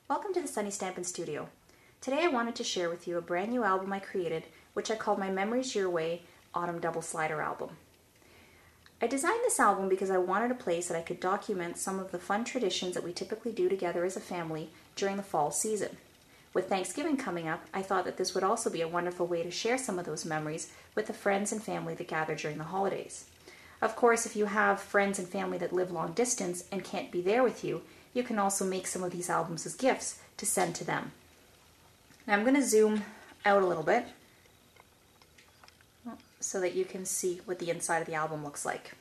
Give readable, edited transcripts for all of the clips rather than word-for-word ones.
Welcome to the Sunny Stampin' Studio. Today I wanted to share with you a brand new album I created, which I called my Memories Your Way Autumn Double Slider album. I designed this album because I wanted a place that I could document some of the fun traditions that we typically do together as a family during the fall season. With Thanksgiving coming up, I thought that this would also be a wonderful way to share some of those memories with the friends and family that gather during the holidays. Of course, if you have friends and family that live long distance and can't be there with you, you can also make some of these albums as gifts to send to them. Now I'm going to zoom out a little bit so that you can see what the inside of the album looks like.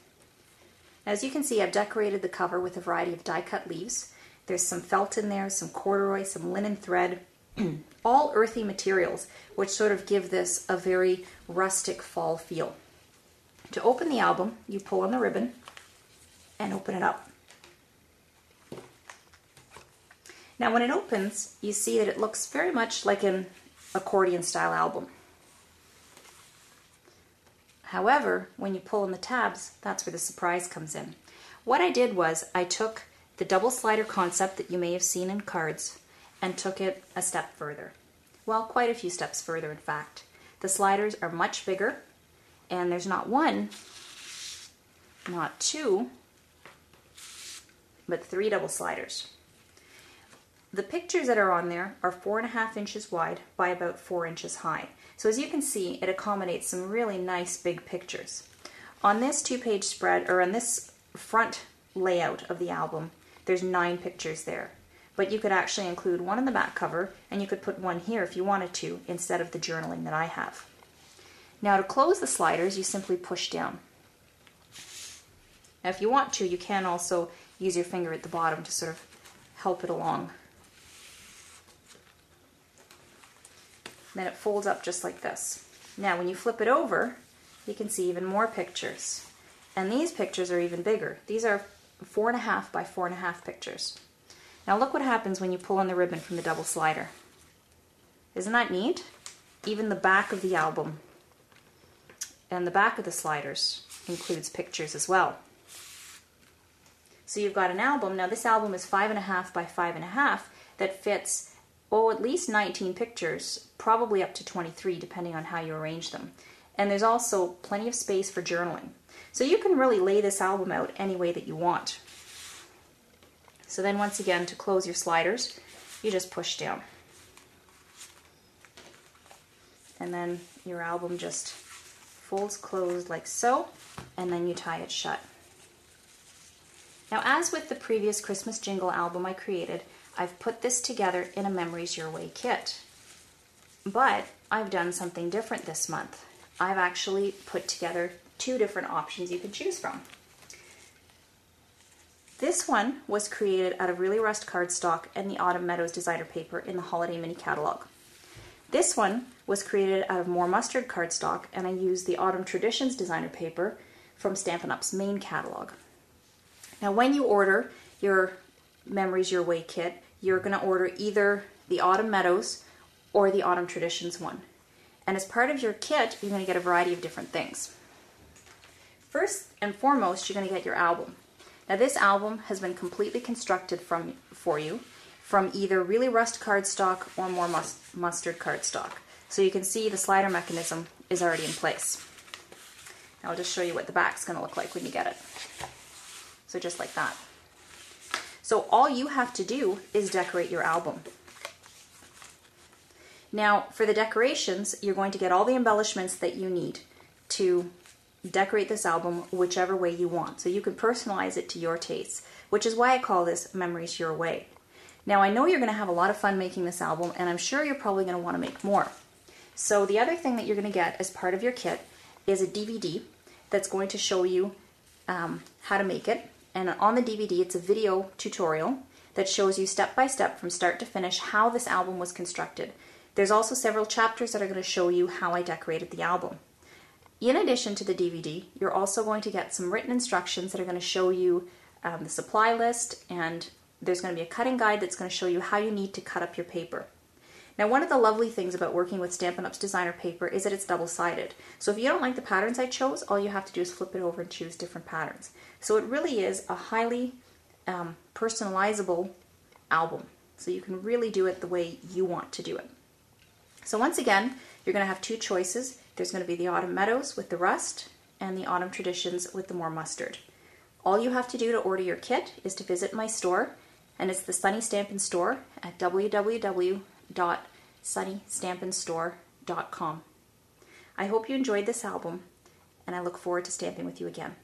As you can see, I've decorated the cover with a variety of die-cut leaves. There's some felt in there, some corduroy, some linen thread, all earthy materials, which sort of give this a very rustic fall feel. To open the album, you pull on the ribbon and open it up. Now when it opens, you see that it looks very much like an accordion style album. However, when you pull on the tabs, that's where the surprise comes in. What I did was I took the double slider concept that you may have seen in cards and took it a step further. Well, quite a few steps further, in fact. The sliders are much bigger, and there's not one, not two, but 3 double sliders. The pictures that are on there are 4.5 inches wide by about 4 inches high. So as you can see, it accommodates some really nice big pictures. On this 2-page spread, or on this front layout of the album, there's 9 pictures there. But you could actually include one on the back cover, and you could put one here if you wanted to, instead of the journaling that I have. Now to close the sliders, you simply push down. Now if you want to, you can also use your finger at the bottom to sort of help it along. Then it folds up just like this. Now when you flip it over, you can see even more pictures. And these pictures are even bigger. These are 4.5 by 4.5 pictures. Now look what happens when you pull on the ribbon from the double slider. Isn't that neat? Even the back of the album and the back of the sliders includes pictures as well. So you've got an album. Now this album is 5.5 by 5.5 that fits at least 19 pictures, probably up to 23 depending on how you arrange them. And there's also plenty of space for journaling. So you can really lay this album out any way that you want. So then once again, to close your sliders, you just push down. And then your album just folds closed like so, and then you tie it shut. Now as with the previous Christmas jingle album I created, I've put this together in a Memories Your Way kit. But I've done something different this month. I've actually put together 2 different options you can choose from. This one was created out of Really Rust cardstock and the Autumn Meadows designer paper in the Holiday Mini Catalog. This one was created out of More Mustard cardstock, and I used the Autumn Traditions designer paper from Stampin' Up's main catalog. Now when you order your Memories Your Way kit, you're going to order either the Autumn Meadows or the Autumn Traditions one. And as part of your kit, you're going to get a variety of different things. First and foremost, you're going to get your album. Now this album has been completely constructed for you from either Really Rust cardstock or More Mustard cardstock. So you can see the slider mechanism is already in place. Now I'll just show you what the back's going to look like when you get it. So just like that. So all you have to do is decorate your album. Now for the decorations, you're going to get all the embellishments that you need to decorate this album whichever way you want. So you can personalize it to your taste, which is why I call this Memories Your Way. Now I know you're going to have a lot of fun making this album, and I'm sure you're probably going to want to make more. So the other thing that you're going to get as part of your kit is a DVD that's going to show you how to make it. And on the DVD, it's a video tutorial that shows you step by step from start to finish how this album was constructed. There's also several chapters that are going to show you how I decorated the album. In addition to the DVD, you're also going to get some written instructions that are going to show you the supply list, and there's going to be a cutting guide that's going to show you how you need to cut up your paper. Now one of the lovely things about working with Stampin' Up's designer paper is that it's double-sided. So if you don't like the patterns I chose, all you have to do is flip it over and choose different patterns. So it really is a highly personalizable album. So you can really do it the way you want to do it. So once again, you're going to have two choices. There's going to be the Autumn Meadows with the rust and the Autumn Traditions with the more mustard. All you have to do to order your kit is to visit my store, and it's the Sunny Stampin' Store at www.sunnystampinstore.com. I hope you enjoyed this album, and I look forward to stamping with you again.